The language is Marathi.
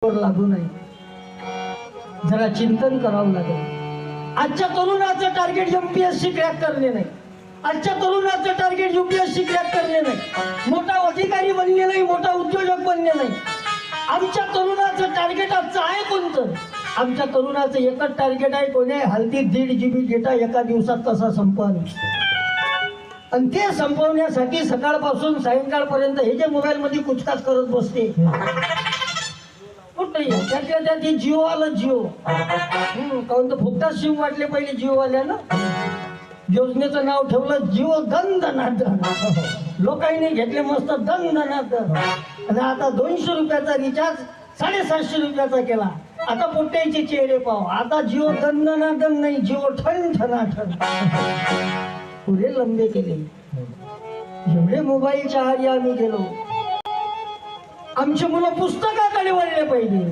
लागू नाही, जरा चिंतन करावं लागेल. आजच्या तरुणाचं टार्गेट एमपीएससी क्रॅक करणे नाही, आजच्या तरुणाचं टार्गेट यूपीएससी क्रॅक करणे नाही, मोठा अधिकारी बनणे नाही, मोठा उद्योजक बनणे नाही. आमच्या तरुणाचं टार्गेट आजचं आहे कोणतं? आमच्या तरुणाचं एकच टार्गेट आहे, कोणी हल्दी 1.5 GB डेटा एका दिवसात कसा संपवणे. आणि ते संपवण्यासाठी सकाळपासून सायंकाळपर्यंत हे जे मोबाईल मध्ये कुचकाच करत बसते, त्यातल्या त्यात जिओ आलं. जिओ काहून तर फुकटाच सिम वाटले पहिले जिओवाल्यानं. योजनेचं नाव ठेवलं जिओ दणदणादण. लोकांनी घेतले मस्त दणदणादण. आणि आता 200 रुपयाचा रिचार्ज 750 रुपयाचा केला. आता पोट्याचे चेहरे पाव. आता जिओ दणदणादण नाही, जिओ ठणठणाठण. पुरे लंबे केले. एवढे मोबाईलच्या आहारी आम्ही गेलो. आमची मुलं पुस्तकाकडे वळले पाहिजे.